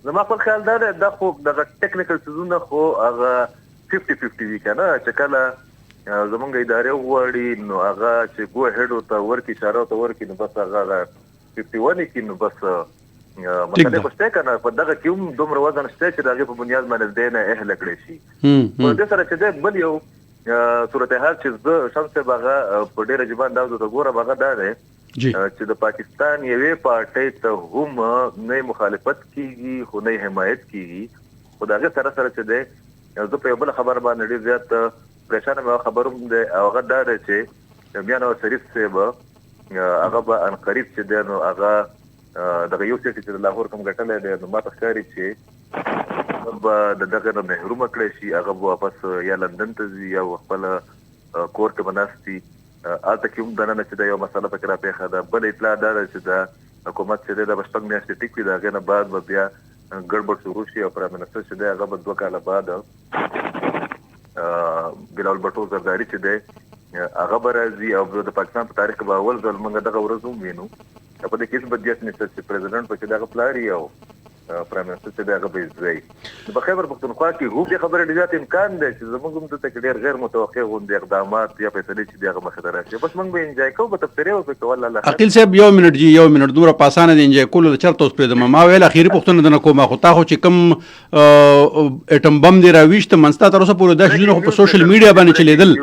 زما په خیال دا خو دغه ټیکنیکل سيزونه خو هغه 50-50 وی کنه چې کله زمونږ ادارې وغواړي نو هغه چې ګو هډ ته ورکی اشاره ته ورکی نو بس هغه 51 کې نو بس مطلب پښته کنه په دغه کوم دومره وزن شته چې دغه په بنیاد باندې دینه اهل کړی شي په دې سره چې بل یو صورتحال چې شمس باغه په ډېر جبان دا د ګوره باغه دا ده چې د پاکستان یوې پارټۍ ته هم نه مخالفت کیږي خو نه حمایت کیږي خو دغه سره چې ده زه په یو بل خبر باندې ډېر زیات پریشان مې خبروم ده او هغه دا ده چې بیا نو شریف صاحب هغه به ان قریب چې ده نو هغه دغه یو څه چې لاهور کوم ګټلې ده نو ما ته ښکاري چې به دغه نه محروم کړی شي هغه واپس یا لندن ته ځي یا خپل کور کې بناستي البته کوم دنه چې دا یو مسله فکر را پیښه ده بل اطلاع ده چې دا حکومت چې د بشپنګ میاشتې ټیک وي دا غنه بعد بیا ګډوډ شروع شي او پرایم منسټر چې دا هغه په 2 کال بعد بلال بټو زرداری چې ده هغه برازي او د پاکستان په تاریخ کې اول ځل موږ دغه ورځ وینو په دې کې بدیت نشته چې پریزیدنت په دغه پلاری او پرایم منسټر چې دغه به ځای په خیبر پختونخوا کې هو د خبره ډیرات امکان دی چې زموږ هم ته ډیر غیر متوقع غونډې اقدامات یا فیصله چې دغه مخه دراشي بس موږ به انجوای کوو په تفسیر او په کول الله عقیل صاحب یو منټ دومره پاسانه دی انجوای کول چرته اوس پرې ما ویل اخیری پختونه د کومه خو تا خو چې کوم اټم بم دی راويشت منستا تر اوسه پورې د شنو په سوشل میډیا باندې چلیدل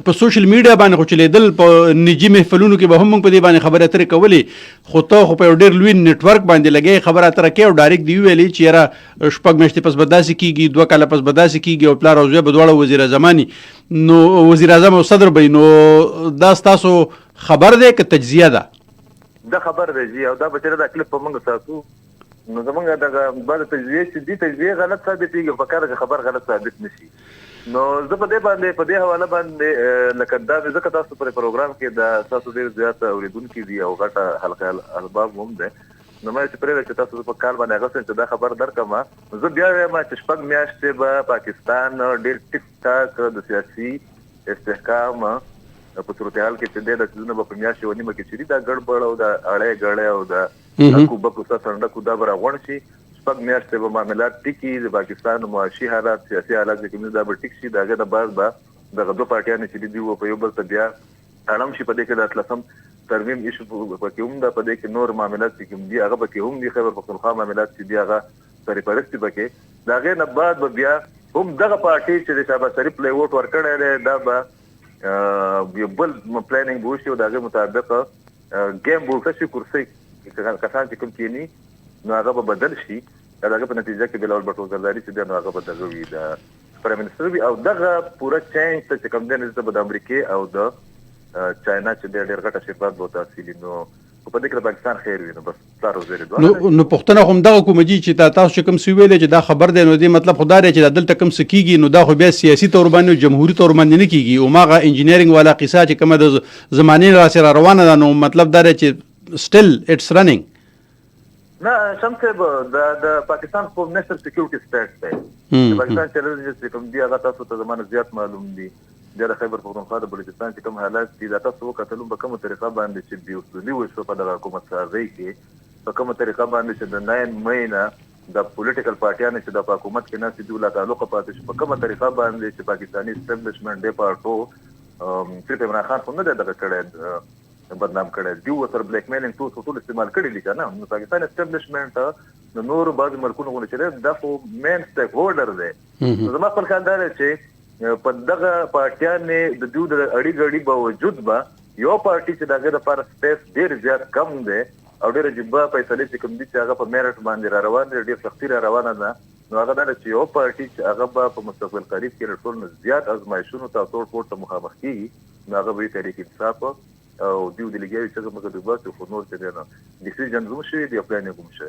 په سوشل میډیا باندې خو چلیدل په نجی محفلونو کې به هم موږ په دې باندې خبره اترې کولې خو ته خو په ډېر لوی نیټ ورک باندې لګې خبره اترې کې او ډایرکټ دی ویلې چې یاره شپږ میاشتې پس بداسي کیږي 2 کال پس بداسي کیږي او پلار او زوی به دواړه وزیر اعظمانی نو وزیر اعظم او صدر به نو دا تاسو خبر دی که تجزیه ده دا خبر دی او دا به د کلیپ په موږ تاسو نو زمونږ دغه بعد تجزیه چې دي تجزیه غلط ثابتېږي فکر خبر غلط ثابت نشي نو زه په دې باندې په دې حواله باندې لکه دا ځکه تاسو پر پروګرام کې دا تاسو ډېر زیات اوریدونکو دي او غټه حلقه الباب هم ده نو مې چې پرې چې تاسو په کال باندې هغه څه دا خبر درکمه زه بیا ما چې شپږ میاشتې به پاکستان ډېر ټیک ټاک د سیاسي استحکام په صورتحال کې چې د سيزونه په میاشتې ونیمه کې چې دا ګډوډ او دا اړې ګړې او دا کوبه کوڅه څنډه کو دا برغون شي شپږ میاشتې به معاملات ټیکي د پاکستان معاشي حالات سیاسي حالات چې کوم دا به ټیک شي داګه د بعد به دغه دوه پارټیانو چې دی په یو بل ته بیا اړم شي په دې کې د اتلسم ترمیم ایشو په کې هم دا په دې کې نور معاملات چې کوم دی هغه په کې هم دی خبر پختونخوا معاملات چې دی هغه سرپرستی پکې داګه نه بعد به بیا هم دغه پارټي چې د شابه سری پلی ووټ ورکړی دا به یو بل پلانینګ وشي او دغه مطابق گیم بوکس شي کرسي کسان چې کوم کینی نو هغه به بدل شي دغه په نتیجه کې بلال بټو زرداری چې نو هغه به دغه وي د پرایم منسټر او دغه پوره چینج چې کوم دی نسبت د امریکای او د چاینا چې ډېر غټه شفاعت بو تحصیل نو په دې کې پاکستان خیر وي نو بس تاسو زری نو پښتنه هم دغه کومجی چې تاسو کوم سی ویل چې دا خبر دی نو دی مطلب خدای چې دلته کوم سکیږي نو دا خو بیا سیاسي تور باندې جمهوریت تور باندې نه کیږي او ماغه انجینیرینګ والا قصه چې کومه د زمانه را سره روانه ده نو مطلب دا چې سټل اټس رننګ نه شمسه د پاکستان خو نېشنل سکیورټي سټیټ دی پاکستان چې کوم دی هغه تاسو ته زمانه زیات معلوم دي د خیبر پختونخوا د بلوچستان چې کوم حالات دي دا تاسو وکتلو په کومه طریقه باندې چې دی اصولي وشو په دغه حکومت سازي کې په کومه طریقه باندې چې د 9 مې د پولیټیکل پارټیانو چې د حکومت کې نه سي دوله تعلق پاتې شي په کومه طریقه باندې چې پاکستاني اسټابلیشمنت دی پارټو چې عمران خان خو نه دغه کړی بدنام کړي دی او تر بلیک میلینګ ټول استعمال کړي لیکه نه نو پاکستان اسټابلیشمنت د نور بعض ملکونو غوښتل چې د خو مین سټیک هولډر دی زما په خیال دا چې په دغه پارټیانو د دوی د اړي غړي باوجود به یو پارټي چې دغه لپاره سپیس ډیر زیات کم دی او ډیر جبه فیصله چې کوم دي چې هغه په میرټ باندې را روان دي ډیر سختي را روانه ده نو هغه دا چې یو پارټي چې هغه په مستقبل قریب کې ټول زیات ازمایښتونو ته ټول مخامخ کیږي نو هغه به تحریک انصاف او دیو د لګیاوي چې موږ د باسو خو نور څه نه ډیسیژن زموږ شي دی پلان کوم شي